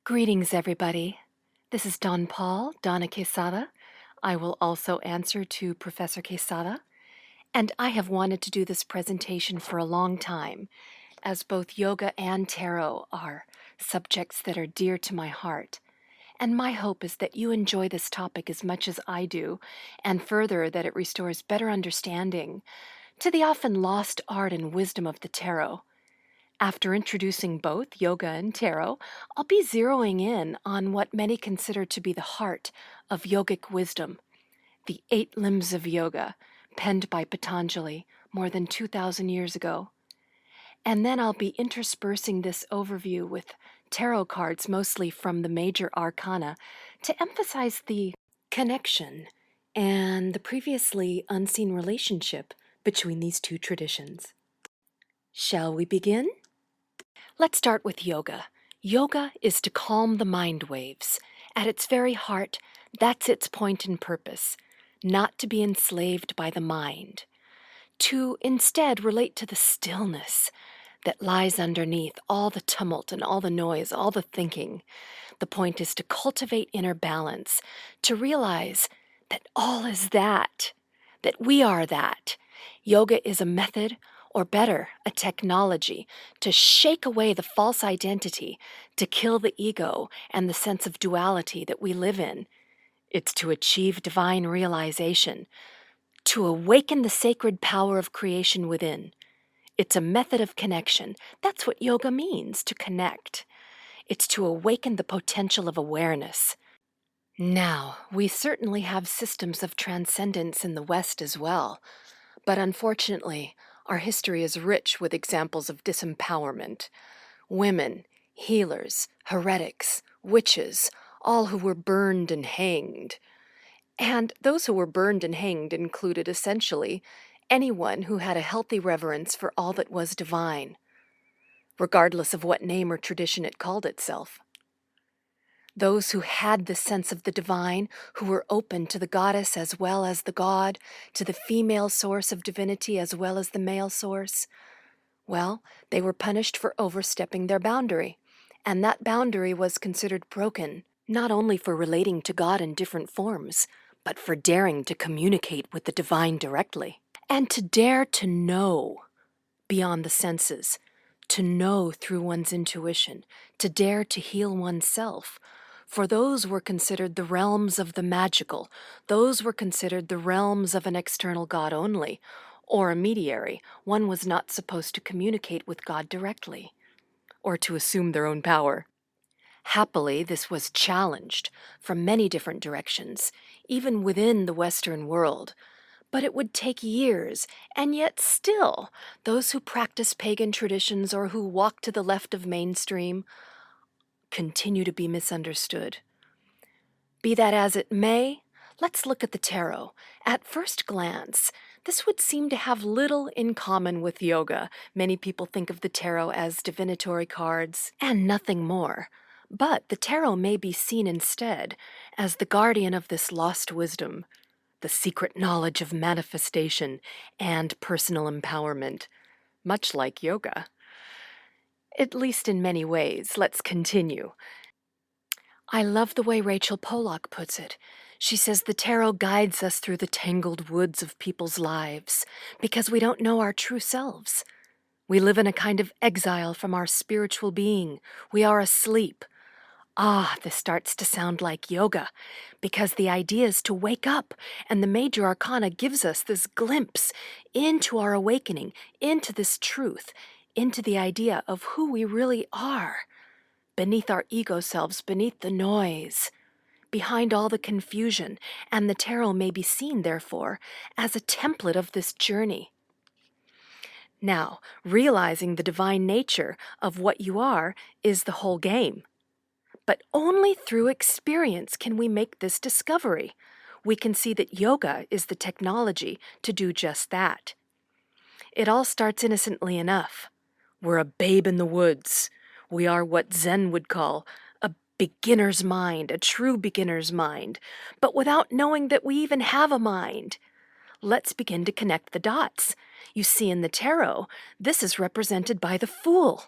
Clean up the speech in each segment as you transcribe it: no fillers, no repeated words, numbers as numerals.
Greetings, everybody. This is Dhanpal-Donna Quesada. I will also answer to Professor Quesada, and I have wanted to do this presentation for a long time, as both yoga and tarot are subjects that are dear to my heart. And my hope is that you enjoy this topic as much as I do, and further, that it restores better understanding to the often lost art and wisdom of the tarot. After introducing both yoga and tarot, I'll be zeroing in on what many consider to be the heart of yogic wisdom, the 8 limbs of yoga, penned by Patanjali more than 2,000 years ago. And then I'll be interspersing this overview with tarot cards, mostly from the major arcana, to emphasize the connection and the previously unseen relationship between these two traditions. Shall we begin? Let's start with yoga. Yoga is to calm the mind waves. At its very heart, that's its point and purpose, not to be enslaved by the mind, to instead relate to the stillness that lies underneath all the tumult and all the noise, all the thinking. The point is to cultivate inner balance, to realize that all is that we are that. Yoga is a method, or better, a technology, to shake away the false identity, to kill the ego and the sense of duality that we live in. It's to achieve divine realization, to awaken the sacred power of creation within. It's a method of connection. That's what yoga means, to connect. It's to awaken the potential of awareness. Now, we certainly have systems of transcendence in the West as well, but unfortunately, our history is rich with examples of disempowerment. Women, healers, heretics, witches, all who were burned and hanged. And those who were burned and hanged included essentially anyone who had a healthy reverence for all that was divine, regardless of what name or tradition it called itself. Those who had the sense of the divine, who were open to the goddess as well as the god, to the female source of divinity as well as the male source, well, they were punished for overstepping their boundary, and that boundary was considered broken, not only for relating to God in different forms, but for daring to communicate with the divine directly, and to dare to know beyond the senses, to know through one's intuition, to dare to heal oneself. For those were considered the realms of the magical. Those were considered the realms of an external God only, or a mediary. One was not supposed to communicate with God directly, or to assume their own power. Happily, this was challenged from many different directions, even within the Western world. But it would take years, and yet still, those who practice pagan traditions or who walk to the left of mainstream continue to be misunderstood. Be that as it may, let's look at the tarot. At first glance, this would seem to have little in common with yoga. Many people think of the tarot as divinatory cards and nothing more. But the tarot may be seen instead as the guardian of this lost wisdom, the secret knowledge of manifestation and personal empowerment, much like yoga. At least in many ways. Let's continue. I love the way Rachel Pollack puts it. She says the tarot guides us through the tangled woods of people's lives because we don't know our true selves. We live in a kind of exile from our spiritual being. We are asleep. This starts to sound like yoga, because the idea is to wake up, and the major arcana gives us this glimpse into our awakening, into this truth, into the idea of who we really are, beneath our ego selves, beneath the noise, behind all the confusion, and the tarot may be seen, therefore, as a template of this journey. Now, realizing the divine nature of what you are is the whole game. But only through experience can we make this discovery. We can see that yoga is the technology to do just that. It all starts innocently enough. We're a babe in the woods. We are what Zen would call a beginner's mind, a true beginner's mind, but without knowing that we even have a mind. Let's begin to connect the dots. You see, in the tarot, this is represented by the Fool,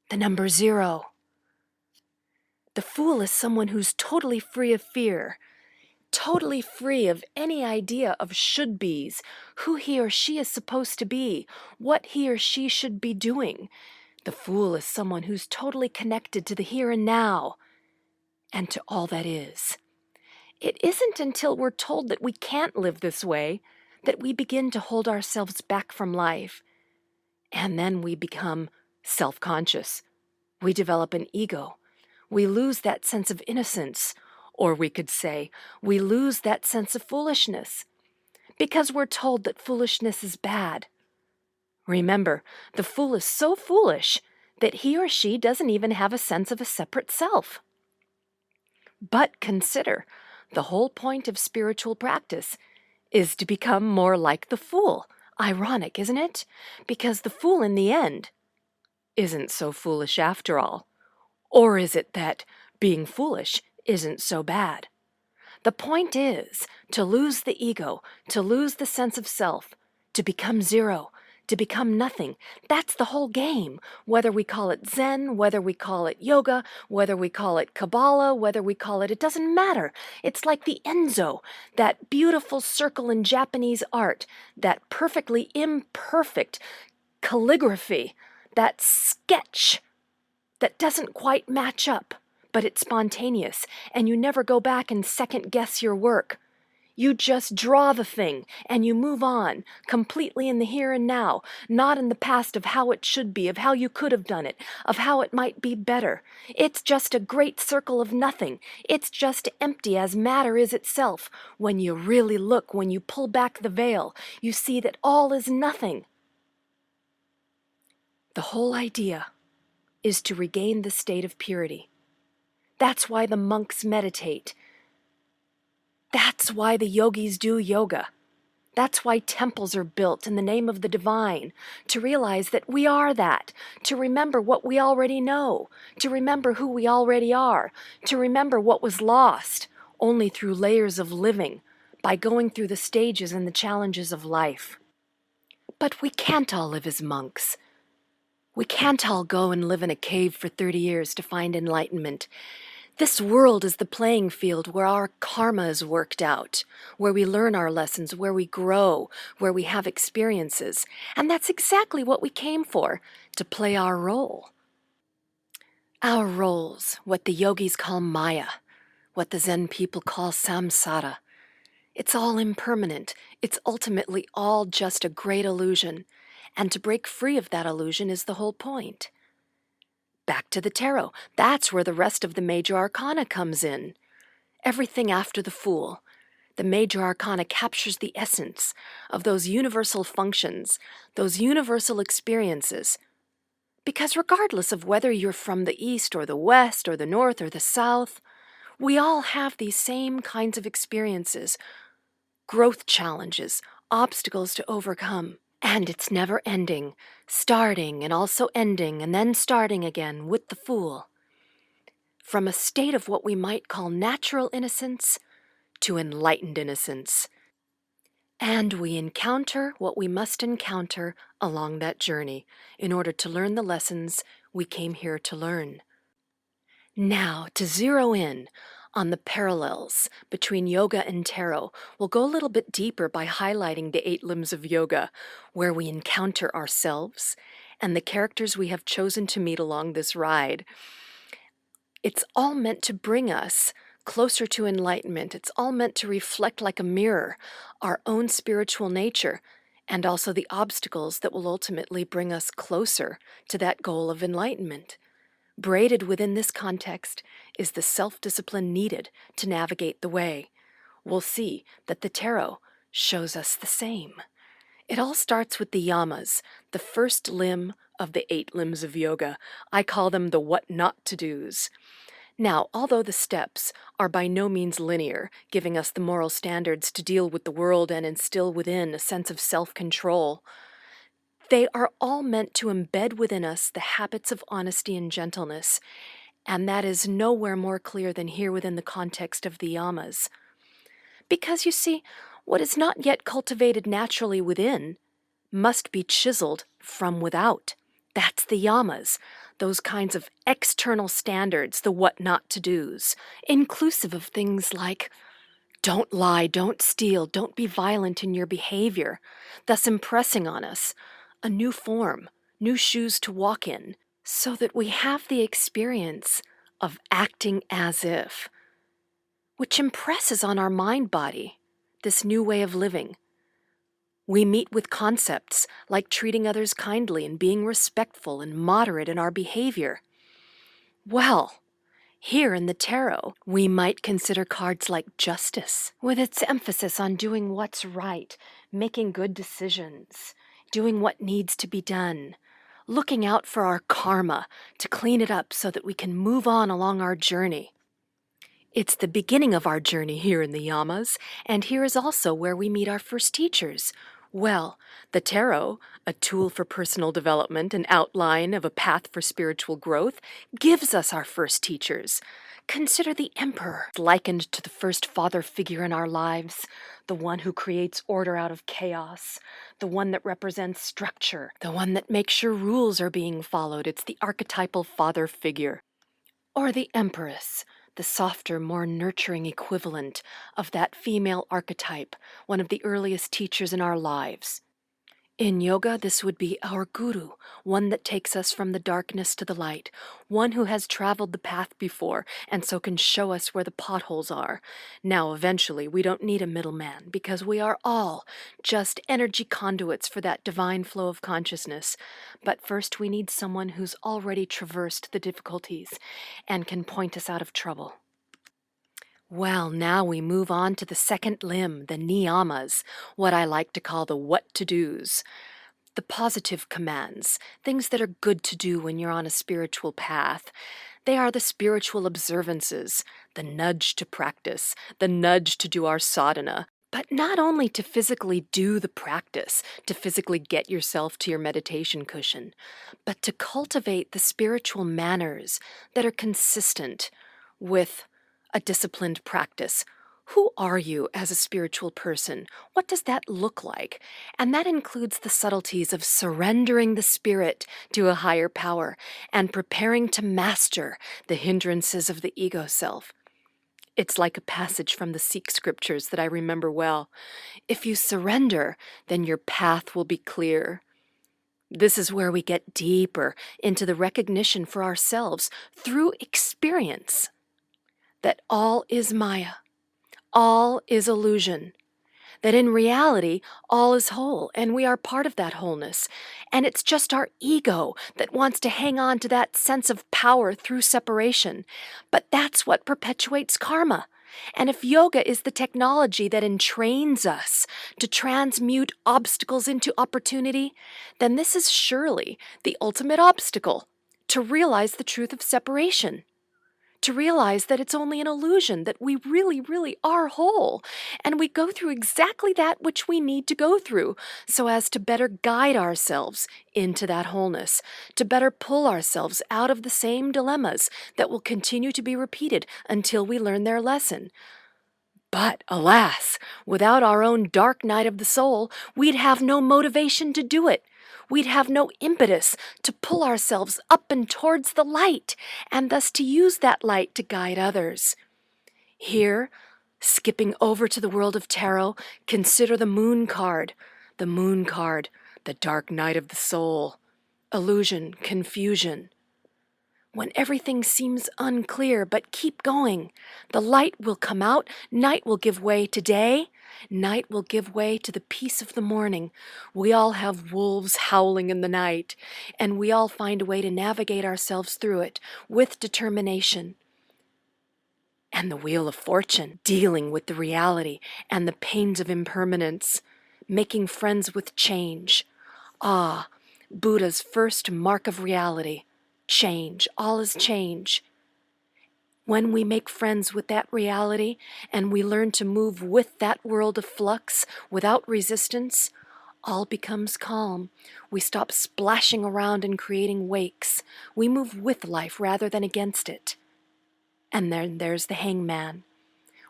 the number 0. The fool is someone who's totally free of fear, totally free of any idea of should-bes, who he or she is supposed to be, what he or she should be doing. The fool is someone who's totally connected to the here and now and to all that is. It isn't until we're told that we can't live this way that we begin to hold ourselves back from life. And then we become self-conscious. We develop an ego. We lose that sense of innocence. Or we could say, we lose that sense of foolishness. Because we're told that foolishness is bad. Remember, the fool is so foolish that he or she doesn't even have a sense of a separate self. But consider, the whole point of spiritual practice is to become more like the fool. Ironic, isn't it? Because the fool in the end isn't so foolish after all. Or is it that being foolish isn't so bad? The point is to lose the ego, to lose the sense of self, to become zero, to become nothing. That's the whole game. Whether we call it Zen, whether we call it yoga, whether we call it Kabbalah, whether we call it doesn't matter. It's like the Enzo, that beautiful circle in Japanese art, that perfectly imperfect calligraphy, that sketch that doesn't quite match up, but it's spontaneous, and you never go back and second-guess your work. You just draw the thing, and you move on, completely in the here and now, not in the past of how it should be, of how you could have done it, of how it might be better. It's just a great circle of nothing. It's just empty as matter is itself. When you really look, when you pull back the veil, you see that all is nothing. The whole idea is to regain the state of purity. That's why the monks meditate. That's why the yogis do yoga. That's why temples are built in the name of the divine, to realize that we are that, to remember what we already know, to remember who we already are, to remember what was lost only through layers of living, by going through the stages and the challenges of life. But we can't all live as monks. We can't all go and live in a cave for 30 years to find enlightenment. This world is the playing field where our karma is worked out, where we learn our lessons, where we grow, where we have experiences. And that's exactly what we came for, to play our role. Our roles, what the yogis call Maya, what the Zen people call samsara. It's all impermanent. It's ultimately all just a great illusion. And to break free of that illusion is the whole point. Back to the tarot. That's where the rest of the major arcana comes in. Everything after the Fool. The major arcana captures the essence of those universal functions, those universal experiences. Because regardless of whether you're from the East or the West or the North or the South, we all have these same kinds of experiences, growth challenges, obstacles to overcome. And it's never ending, starting and also ending and then starting again with the Fool. From a state of what we might call natural innocence to enlightened innocence. And we encounter what we must encounter along that journey in order to learn the lessons we came here to learn. Now, to zero in on the parallels between yoga and tarot, we'll go a little bit deeper by highlighting the 8 limbs of yoga, where we encounter ourselves and the characters we have chosen to meet along this ride. It's all meant to bring us closer to enlightenment. It's all meant to reflect like a mirror our own spiritual nature and also the obstacles that will ultimately bring us closer to that goal of enlightenment. Braided within this context is the self-discipline needed to navigate the way. We'll see that the tarot shows us the same. It all starts with the yamas, the first limb of the 8 limbs of yoga. I call them the what not to do's. Now, although the steps are by no means linear, giving us the moral standards to deal with the world and instill within a sense of self-control, they are all meant to embed within us the habits of honesty and gentleness, and that is nowhere more clear than here within the context of the yamas. Because you see, what is not yet cultivated naturally within must be chiseled from without. That's the yamas, those kinds of external standards, the what not to do's, inclusive of things like don't lie, don't steal, don't be violent in your behavior, thus impressing on us a new form, new shoes to walk in, so that we have the experience of acting as if, which impresses on our mind-body this new way of living. We meet with concepts like treating others kindly and being respectful and moderate in our behavior. Well, here in the tarot, we might consider cards like Justice, with its emphasis on doing what's right, making good decisions, doing what needs to be done, looking out for our karma to clean it up so that we can move on along our journey. It's the beginning of our journey here in the Yamas, and here is also where we meet our first teachers. Well, the tarot, a tool for personal development, an outline of a path for spiritual growth, gives us our first teachers. Consider the Emperor, likened to the first father figure in our lives, the one who creates order out of chaos, the one that represents structure, the one that makes sure rules are being followed. It's the archetypal father figure. Or the Empress, the softer, more nurturing equivalent of that female archetype, one of the earliest teachers in our lives. In yoga, this would be our guru, one that takes us from the darkness to the light, one who has traveled the path before and so can show us where the potholes are. Now, eventually, we don't need a middleman because we are all just energy conduits for that divine flow of consciousness. But first, we need someone who's already traversed the difficulties and can point us out of trouble. Well, now we move on to the second limb, the niyamas, what I like to call the what-to-dos. The positive commands, things that are good to do when you're on a spiritual path. They are the spiritual observances, the nudge to practice, the nudge to do our sadhana. But not only to physically do the practice, to physically get yourself to your meditation cushion, but to cultivate the spiritual manners that are consistent with a disciplined practice. Who are you as a spiritual person? What does that look like? And that includes the subtleties of surrendering the spirit to a higher power and preparing to master the hindrances of the ego self. It's like a passage from the Sikh scriptures that I remember well. If you surrender, then your path will be clear. This is where we get deeper into the recognition for ourselves through experience that all is Maya, all is illusion, that in reality all is whole and we are part of that wholeness, and it's just our ego that wants to hang on to that sense of power through separation. But that's what perpetuates karma. And if yoga is the technology that entrains us to transmute obstacles into opportunity, then this is surely the ultimate obstacle to realize the truth of separation. To realize that it's only an illusion, that we really, really are whole, and we go through exactly that which we need to go through so as to better guide ourselves into that wholeness, to better pull ourselves out of the same dilemmas that will continue to be repeated until we learn their lesson. But, alas, without our own dark night of the soul, we'd have no motivation to do it. We'd have no impetus to pull ourselves up and towards the light, and thus to use that light to guide others. Here, skipping over to the world of tarot, consider the moon card. The moon card, the dark night of the soul. Illusion, confusion. When everything seems unclear, but keep going. The light will come out, night will give way to day, night will give way to the peace of the morning. We all have wolves howling in the night, and we all find a way to navigate ourselves through it with determination. And the wheel of fortune, dealing with the reality and the pains of impermanence, making friends with change. Ah, Buddha's first mark of reality. Change, all is change. When we make friends with that reality and we learn to move with that world of flux without resistance, all becomes calm. We stop splashing around and creating wakes. We move with life rather than against it. And then there's the hangman.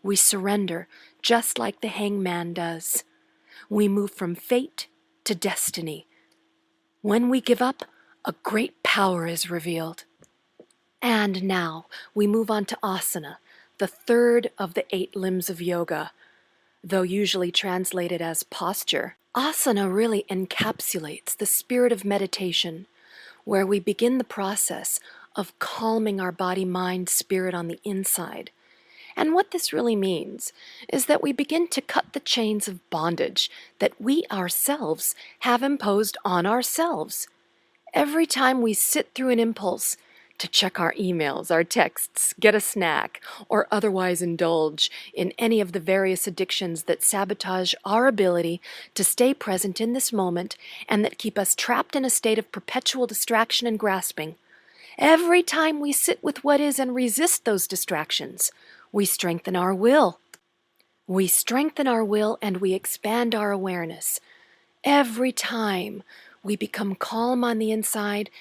We surrender just like the hangman does. We move from fate to destiny. When we give up, A great power is revealed. And now we move on to asana, the third of the 8 limbs of yoga. Though usually translated as posture, asana really encapsulates the spirit of meditation, where we begin the process of calming our body, mind, spirit on the inside. And what this really means is that we begin to cut the chains of bondage that we ourselves have imposed on ourselves. Every time we sit through an impulse to check our emails, our texts, get a snack, or otherwise indulge in any of the various addictions that sabotage our ability to stay present in this moment and that keep us trapped in a state of perpetual distraction and grasping, every time we sit with what is and resist those distractions, we strengthen our will. We strengthen our will and we expand our awareness. Every time we become calm on the inside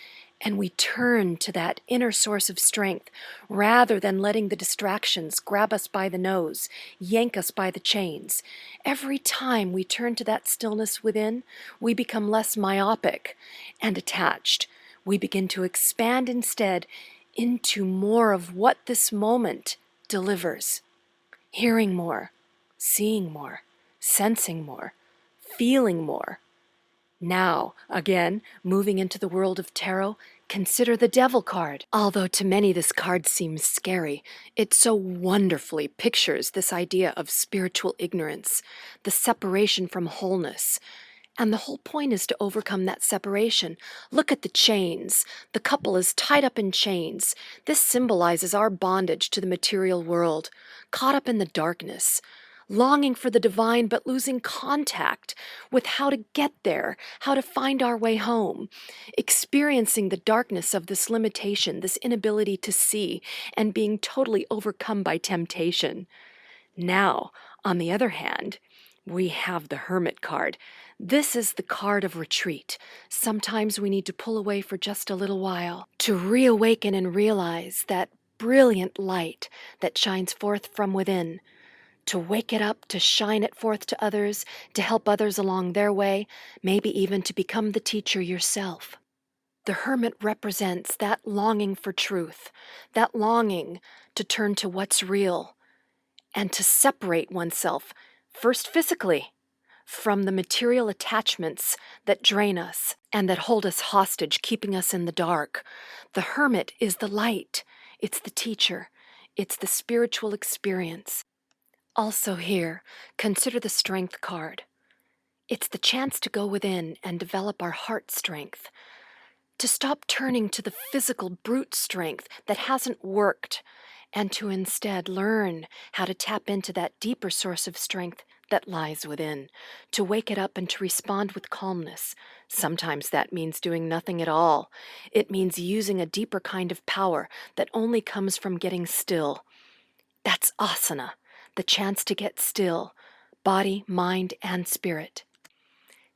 and we turn to that inner source of strength rather than letting the distractions grab us by the nose, yank us by the chains. Every time we turn to that stillness within, we become less myopic and attached. We begin to expand instead into more of what this moment delivers. Hearing more, seeing more, sensing more, feeling more. Now, again, moving into the world of tarot, consider the Devil card. Although to many this card seems scary, it so wonderfully pictures this idea of spiritual ignorance, the separation from wholeness. And the whole point is to overcome that separation. Look at the chains. The couple is tied up in chains. This symbolizes our bondage to the material world, caught up in the darkness, longing for the divine but losing contact with how to get there, how to find our way home, experiencing the darkness of this limitation, this inability to see, and being totally overcome by temptation. Now, on the other hand, we have the Hermit card. This is the card of retreat. Sometimes we need to pull away for just a little while to reawaken and realize that brilliant light that shines forth from within, to wake it up, to shine it forth to others, to help others along their way, maybe even to become the teacher yourself. The Hermit represents that longing for truth, that longing to turn to what's real, and to separate oneself, first physically, from the material attachments that drain us and that hold us hostage, keeping us in the dark. The Hermit is the light. It's the teacher. It's the spiritual experience. Also here, consider the Strength card. It's the chance to go within and develop our heart strength, to stop turning to the physical brute strength that hasn't worked, and to instead learn how to tap into that deeper source of strength that lies within, to wake it up and to respond with calmness. Sometimes that means doing nothing at all. It means using a deeper kind of power that only comes from getting still. That's asana, the chance to get still, body, mind, and spirit.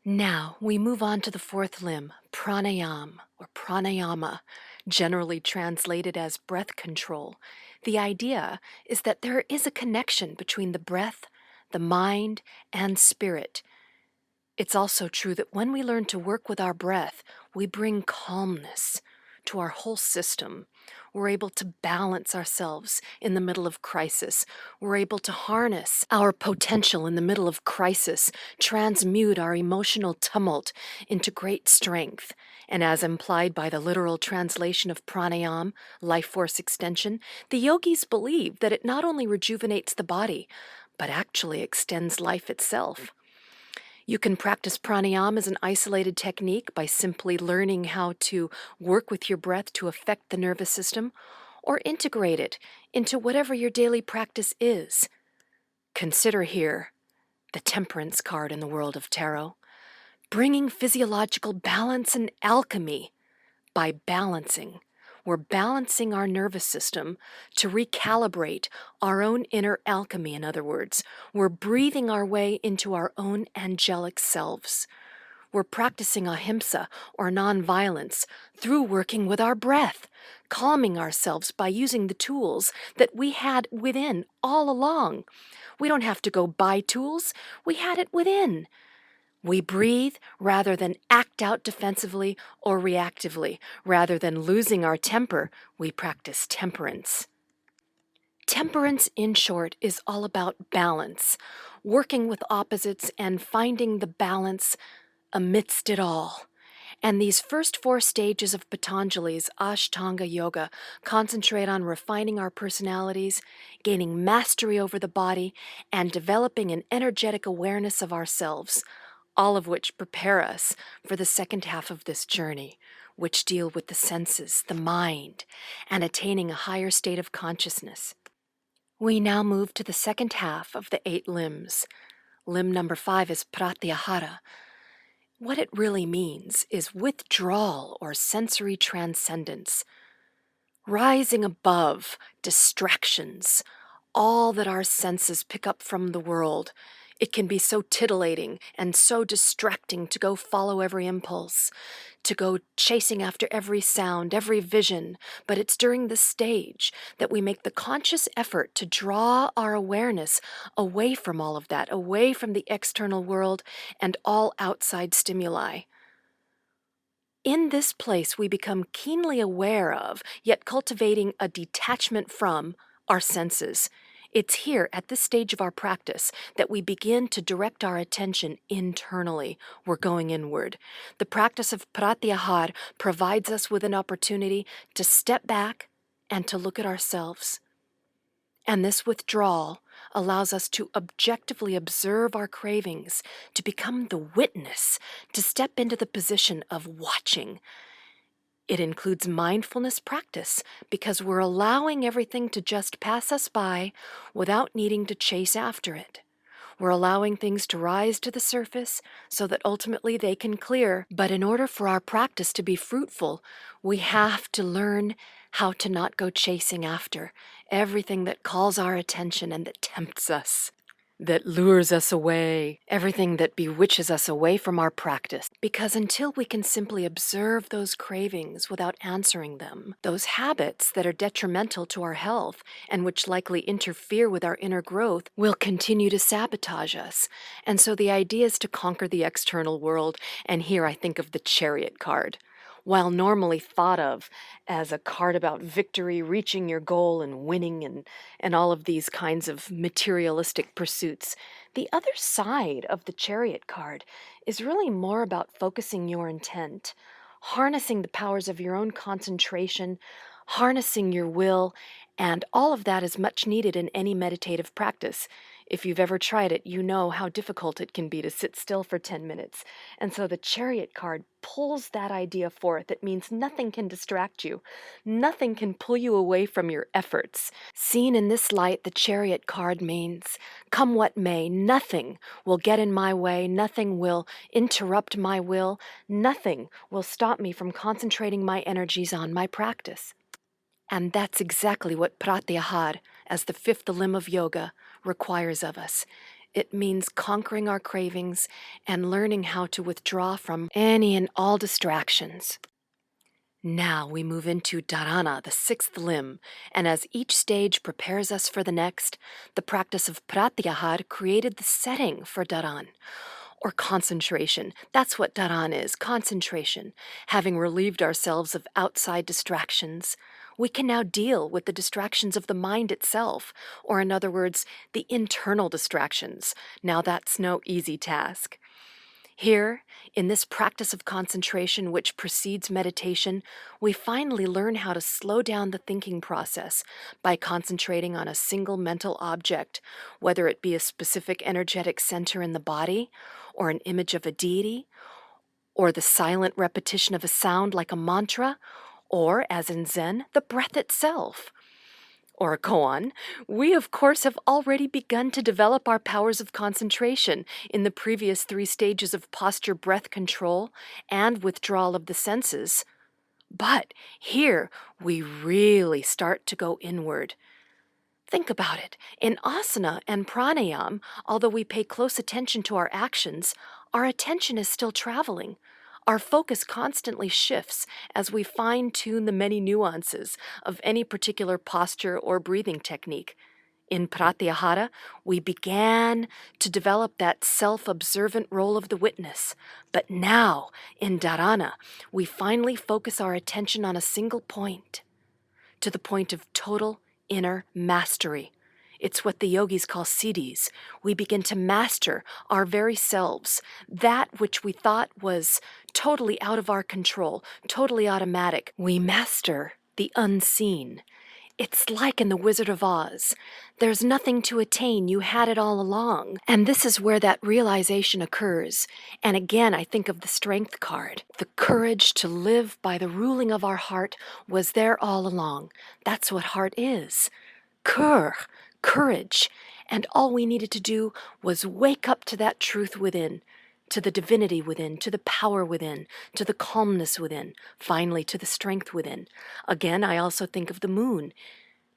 Now we move on to the 4th limb, pranayama or pranayama, generally translated as breath control. The idea is that there is a connection between the breath, the mind, and spirit. It's also true that when we learn to work with our breath, we bring calmness to our whole system. We're able to balance ourselves in the middle of crisis. We're able to harness our potential in the middle of crisis, transmute our emotional tumult into great strength. And as implied by the literal translation of pranayama, life force extension, the yogis believe that it not only rejuvenates the body, but actually extends life itself. You can practice pranayama as an isolated technique by simply learning how to work with your breath to affect the nervous system, or integrate it into whatever your daily practice is. Consider here the Temperance card in the world of tarot, bringing physiological balance and alchemy by balancing. We're balancing our nervous system to recalibrate our own inner alchemy, in other words. We're breathing our way into our own angelic selves. We're practicing ahimsa, or nonviolence, through working with our breath, calming ourselves by using the tools that we had within all along. We don't have to go buy tools. We had it within. We breathe rather than act out defensively or reactively. Rather than losing our temper, we practice temperance. Temperance, in short, is all about balance, working with opposites and finding the balance amidst it all. And these first 4 stages of Patanjali's Ashtanga Yoga concentrate on refining our personalities, gaining mastery over the body, and developing an energetic awareness of ourselves, all of which prepare us for the second half of this journey, which deal with the senses, the mind, and attaining a higher state of consciousness. We now move to the second half of the 8 limbs. Limb number 5 is pratyahara. What it really means is withdrawal or sensory transcendence, rising above distractions, all that our senses pick up from the world. It can be so titillating and so distracting to go follow every impulse, to go chasing after every sound, every vision, but it's during this stage that we make the conscious effort to draw our awareness away from all of that, away from the external world and all outside stimuli. In this place, we become keenly aware of, yet cultivating a detachment from, our senses. It's here, at this stage of our practice, that we begin to direct our attention internally. We're going inward. The practice of pratyahara provides us with an opportunity to step back and to look at ourselves. And this withdrawal allows us to objectively observe our cravings, to become the witness, to step into the position of watching. It includes mindfulness practice because we're allowing everything to just pass us by without needing to chase after it. We're allowing things to rise to the surface so that ultimately they can clear. But in order for our practice to be fruitful, we have to learn how to not go chasing after everything that calls our attention and that tempts us, that lures us away, everything that bewitches us away from our practice. Because until we can simply observe those cravings without answering them, those habits that are detrimental to our health and which likely interfere with our inner growth will continue to sabotage us. And so the idea is to conquer the external world, and here I think of the Chariot card. While normally thought of as a card about victory, reaching your goal and winning and all of these kinds of materialistic pursuits, the other side of the Chariot card is really more about focusing your intent, harnessing the powers of your own concentration, harnessing your will, and all of that is much needed in any meditative practice. If you've ever tried it, you know how difficult it can be to sit still for 10 minutes. And so the Chariot card pulls that idea forth. It means nothing can distract you. Nothing can pull you away from your efforts. Seen in this light, the Chariot card means, come what may, nothing will get in my way, nothing will interrupt my will, nothing will stop me from concentrating my energies on my practice. And that's exactly what pratyahara, as the 5th limb of yoga, requires of us. It means conquering our cravings and learning how to withdraw from any and all distractions. Now we move into dharana, the 6th limb, and as each stage prepares us for the next, the practice of pratyahara created the setting for dharan, or concentration. That's what dharan is, concentration. Having relieved ourselves of outside distractions, we can now deal with the distractions of the mind itself, or in other words, the internal distractions. Now that's no easy task. Here, in this practice of concentration which precedes meditation, we finally learn how to slow down the thinking process by concentrating on a single mental object, whether it be a specific energetic center in the body, or an image of a deity, or the silent repetition of a sound like a mantra, or, as in Zen, the breath itself. Or a koan, we of course have already begun to develop our powers of concentration in the previous 3 stages of posture, breath control, and withdrawal of the senses. But here we really start to go inward. Think about it. In asana and pranayam, although we pay close attention to our actions, our attention is still traveling. Our focus constantly shifts as we fine-tune the many nuances of any particular posture or breathing technique. In pratyahara, we began to develop that self-observant role of the witness. But now, in dharana, we finally focus our attention on a single point, to the point of total inner mastery. It's what the yogis call siddhis. We begin to master our very selves, that which we thought was totally out of our control, totally automatic. We master the unseen. It's like in The Wizard of Oz. There's nothing to attain, you had it all along. And this is where that realization occurs. And again, I think of the Strength card. The courage to live by the ruling of our heart was there all along. That's what heart is. Courage. And all we needed to do was wake up to that truth within, to the divinity within, to the power within, to the calmness within, finally to the strength within. Again, I also think of the moon,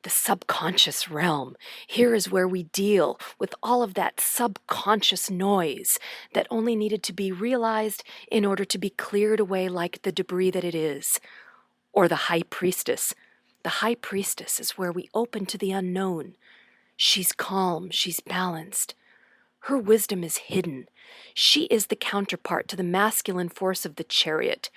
the subconscious realm. Here is where we deal with all of that subconscious noise that only needed to be realized in order to be cleared away like the debris that it is. Or the high priestess. The high priestess is where we open to the unknown. She's calm, she's balanced. Her wisdom is hidden. She is the counterpart to the masculine force of the chariot.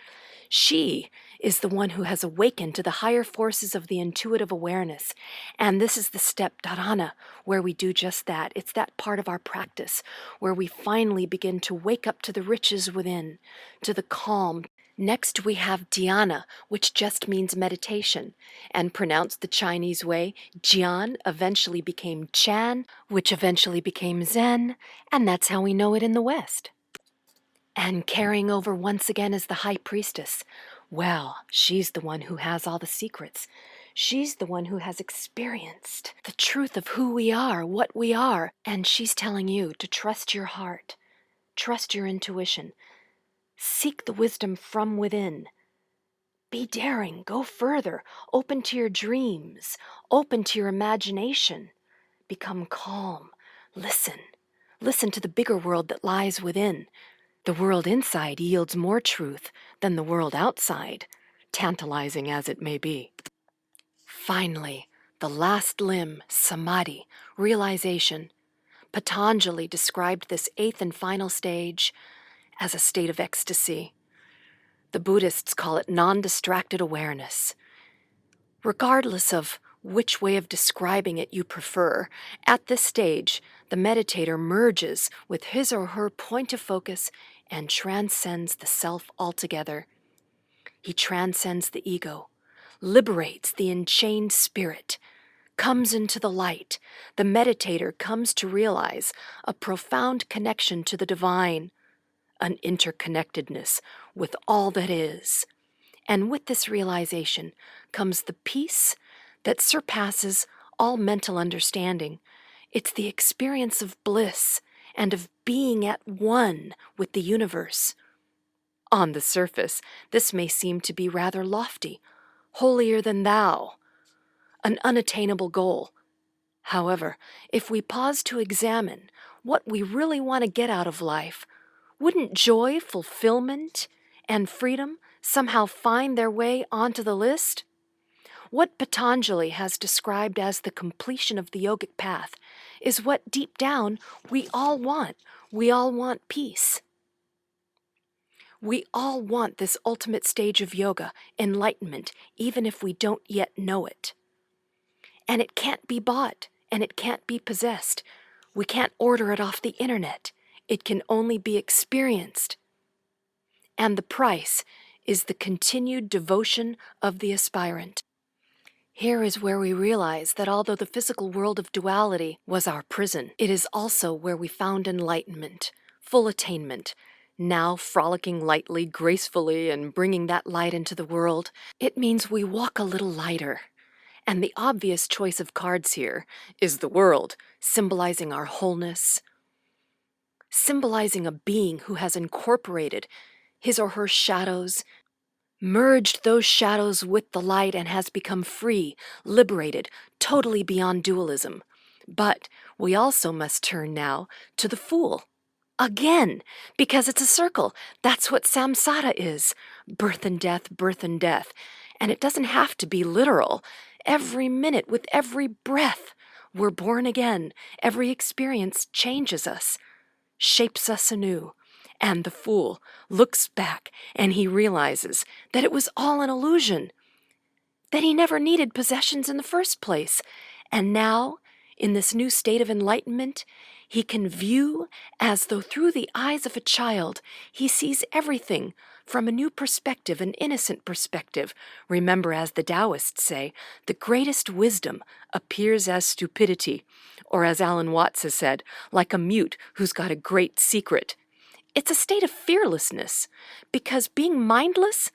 She is the one who has awakened to the higher forces of the intuitive awareness. And this is the step dharana, where we do just that. It's that part of our practice where we finally begin to wake up to the riches within, to the calm. Next we have dhyana, which just means meditation, and pronounced the Chinese way, Jian eventually became Chan, which eventually became Zen, and that's how we know it in the West. And carrying over once again is the high priestess. Well, she's the one who has all the secrets. She's the one who has experienced the truth of who we are, what we are, and she's telling you to trust your heart, trust your intuition. Seek the wisdom from within. Be daring, go further, open to your dreams, open to your imagination. Become calm, listen to the bigger world that lies within. The world inside yields more truth than the world outside, tantalizing as it may be. Finally, the last limb, samadhi, realization. Patanjali described this 8th and final stage as a state of ecstasy. The Buddhists call it non-distracted awareness. Regardless of which way of describing it you prefer, at this stage, the meditator merges with his or her point of focus and transcends the self altogether. He transcends the ego, liberates the enchained spirit, comes into the light. The meditator comes to realize a profound connection to the divine, an interconnectedness with all that is. And with this realization comes the peace that surpasses all mental understanding. It's the experience of bliss and of being at one with the universe. On the surface, this may seem to be rather lofty, holier than thou, an unattainable goal. However, if we pause to examine what we really want to get out of life, wouldn't joy, fulfillment, and freedom somehow find their way onto the list? What Patanjali has described as the completion of the yogic path is what deep down we all want. We all want peace. We all want this ultimate stage of yoga, enlightenment, even if we don't yet know it. And it can't be bought, and it can't be possessed. We can't order it off the internet. It can only be experienced. And the price is the continued devotion of the aspirant. Here is where we realize that although the physical world of duality was our prison, it is also where we found enlightenment, full attainment, now frolicking lightly, gracefully, and bringing that light into the world. It means we walk a little lighter. And the obvious choice of cards here is the world, symbolizing our wholeness, symbolizing a being who has incorporated his or her shadows, merged those shadows with the light, and has become free, liberated, totally beyond dualism. But we also must turn now to the fool. Again, because it's a circle. That's what samsara is. Birth and death, birth and death. And it doesn't have to be literal. Every minute, with every breath, We're born again. Every experience changes us, shapes us anew. And the fool looks back and he realizes that it was all an illusion, that he never needed possessions in the first place. And now, in this new state of enlightenment, he can view as though through the eyes of a child. He sees everything from a new perspective, an innocent perspective. Remember, as the Taoists say, the greatest wisdom appears as stupidity, or as Alan Watts has said, like a mute who's got a great secret. It's a state of fearlessness, because being mindless,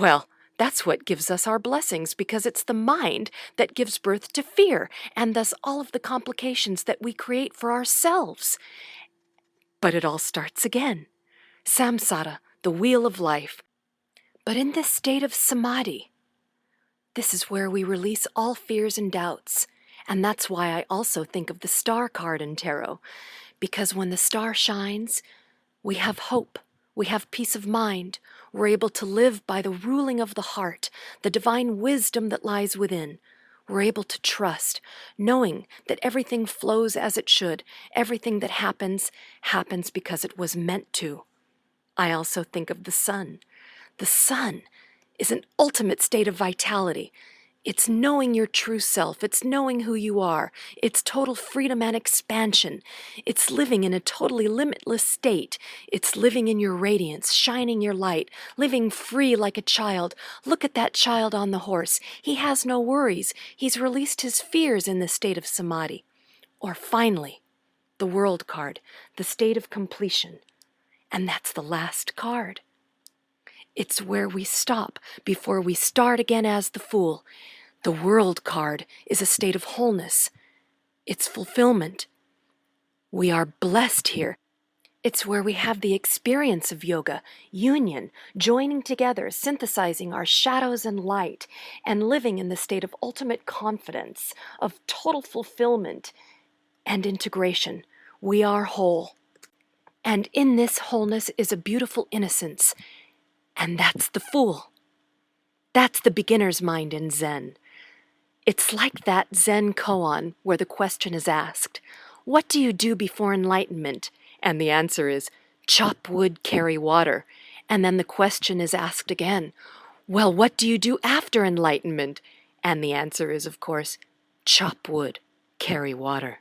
well, that's what gives us our blessings, because it's the mind that gives birth to fear, and thus all of the complications that we create for ourselves. But it all starts again. Samsara, the wheel of life. But in this state of samadhi, this is where we release all fears and doubts. And that's why I also think of the star card in tarot, because when the star shines, we have hope. We have peace of mind. We're able to live by the ruling of the heart, the divine wisdom that lies within. We're able to trust, knowing that everything flows as it should. Everything that happens, happens because it was meant to. I also think of the sun. The sun is an ultimate state of vitality. It's knowing your true self. It's knowing who you are. It's total freedom and expansion. It's living in a totally limitless state. It's living in your radiance, shining your light, living free like a child. Look at that child on the horse. He has no worries. He's released his fears in the state of samadhi. Or finally, the world card, the state of completion. And that's the last card. It's where we stop before we start again as the fool. The world card is a state of wholeness. It's fulfillment. We are blessed here. It's where we have the experience of yoga, union, joining together, synthesizing our shadows and light, and living in the state of ultimate confidence, of total fulfillment and integration. We are whole. And in this wholeness is a beautiful innocence. And that's the fool. That's the beginner's mind in Zen. It's like that Zen koan where the question is asked, what do you do before enlightenment? And the answer is, chop wood, carry water. And then the question is asked again, well, what do you do after enlightenment? And the answer is, of course, chop wood, carry water.